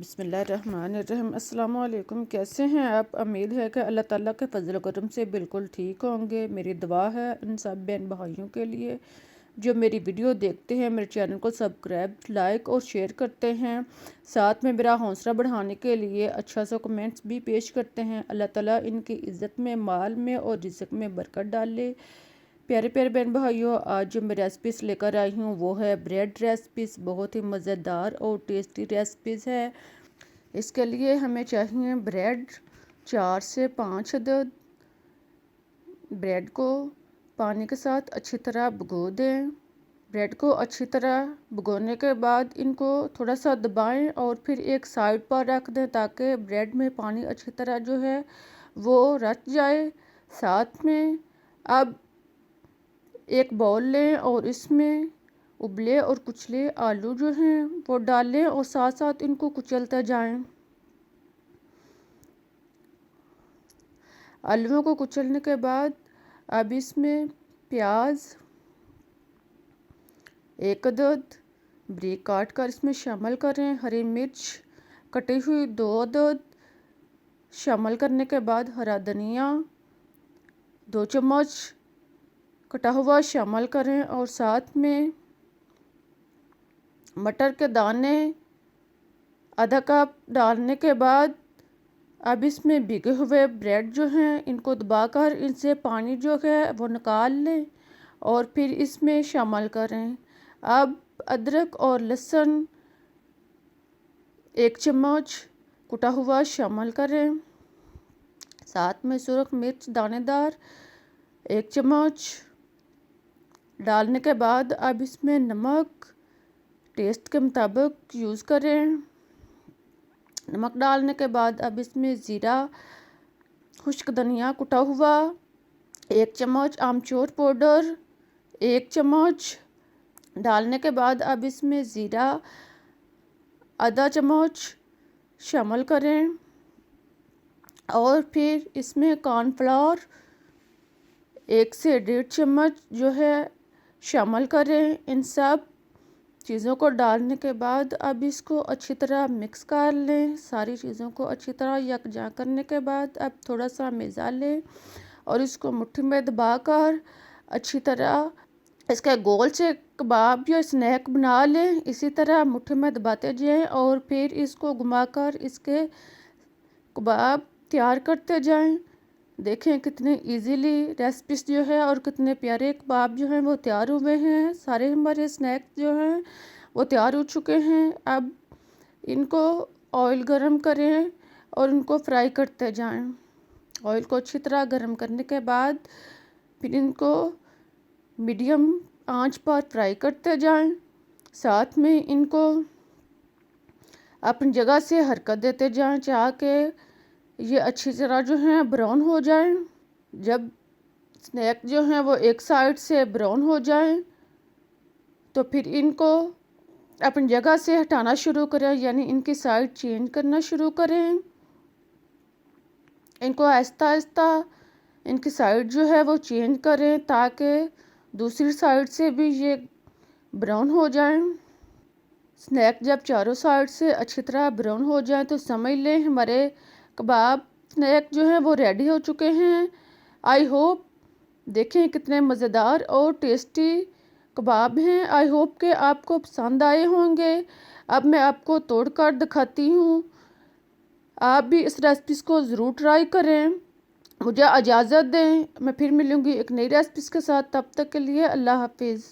बिस्मिल्लाहिर्रहमानिर्रहीम। अस्सलाम वालेकुम। कैसे हैं आप? उम्मीद है कि अल्लाह ताला के फजल करम से बिल्कुल ठीक होंगे। मेरी दुआ है उन सब बहन भाइयों के लिए जो मेरी वीडियो देखते हैं, मेरे चैनल को सब्सक्राइब, लाइक और शेयर करते हैं। साथ में मेरा हौसला बढ़ाने के लिए अच्छा सा कमेंट्स भी पेश करते हैं। अल्लाह ताला इनकी इज़्ज़त में, माल में और रिज़्क़ में बरकत डाले। प्यारे प्यारे बहन भाइयों, आज जो मैं रेसिपीज़ लेकर आई हूँ वो है ब्रेड रेसिपीज़। बहुत ही मज़ेदार और टेस्टी रेसिपीज़ है। इसके लिए हमें चाहिए ब्रेड 4 से 5 अदद। ब्रेड को पानी के साथ अच्छी तरह भिगो दें। ब्रेड को अच्छी तरह भिगोने के बाद इनको थोड़ा सा दबाएं और फिर एक साइड पर रख दें ताकि ब्रेड में पानी अच्छी तरह जो है वो रच जाए। साथ में अब एक बाउल लें और इसमें उबले और कुचले आलू जो हैं वो डालें और साथ साथ इनको कुचलते जाएं। आलूओं को कुचलने के बाद अब इसमें प्याज 1 अदद बारीक काट कर इसमें शामिल करें। हरी मिर्च कटी हुई 2 अदद शामिल करने के बाद हरा धनिया 2 चम्मच कटा हुआ शामिल करें और साथ में मटर के दाने आधा कप डालने के बाद अब इसमें भीगे हुए ब्रेड जो हैं इनको दबाकर इनसे पानी जो है वो निकाल लें और फिर इसमें शामिल करें। अब अदरक और लहसुन 1 चम्मच कुटा हुआ शामिल करें। साथ में सुरख मिर्च दानेदार 1 चम्मच डालने के बाद अब इसमें नमक टेस्ट के मुताबिक यूज़ करें। नमक डालने के बाद अब इसमें ज़ीरा, खुश्क धनिया कुटा हुआ 1 चम्मच, आमचूर पाउडर 1 चम्मच डालने के बाद अब इसमें ज़ीरा आधा चम्मच शामिल करें और फिर इसमें कॉर्नफ्लोर 1 से 1.5 चम्मच जो है शामिल करें। इन सब चीज़ों को डालने के बाद अब इसको अच्छी तरह मिक्स कर लें। सारी चीज़ों को अच्छी तरह यकजा करने के बाद अब थोड़ा सा मैदा लें और इसको मुट्ठी में दबाकर अच्छी तरह इसका गोल से कबाब या स्नैक बना लें। इसी तरह मुट्ठी में दबाते जाएं और फिर इसको घुमाकर इसके कबाब तैयार करते जाएं। देखें कितने इजीली रेसिपीज जो है और कितने प्यारे कबाब जो हैं वो तैयार हुए हैं। सारे हमारे स्नैक जो हैं वो तैयार हो चुके हैं। अब इनको ऑयल गरम करें और इनको फ्राई करते जाएं। ऑयल को अच्छी तरह गरम करने के बाद फिर इनको मीडियम आंच पर फ्राई करते जाएं। साथ में इनको अपनी जगह से हरकत देते जाएं चाहे ये अच्छी तरह जो है ब्राउन हो जाएं। जब स्नैक जो हैं वो एक साइड से ब्राउन हो जाएं तो फिर इनको अपनी जगह से हटाना शुरू करें, यानी इनकी साइड चेंज करना शुरू करें। इनको आहिस्ता आहिस्ता इनकी साइड जो है वो चेंज करें ताकि दूसरी साइड से भी ये ब्राउन हो जाएं। स्नैक जब चारों साइड से अच्छी तरह ब्राउन हो जाए तो समझ लें हमारे कबाब स्नैक जो हैं वो रेडी हो चुके हैं। आई होप देखें कितने मज़ेदार और टेस्टी कबाब हैं। आई होप कि आपको पसंद आए होंगे। अब मैं आपको तोड़कर दिखाती हूँ। आप भी इस रेसिपीज़ को ज़रूर ट्राई करें। मुझे इजाज़त दें, मैं फिर मिलूँगी एक नई रेसिपीज़ के साथ। तब तक के लिए अल्लाह हाफिज़।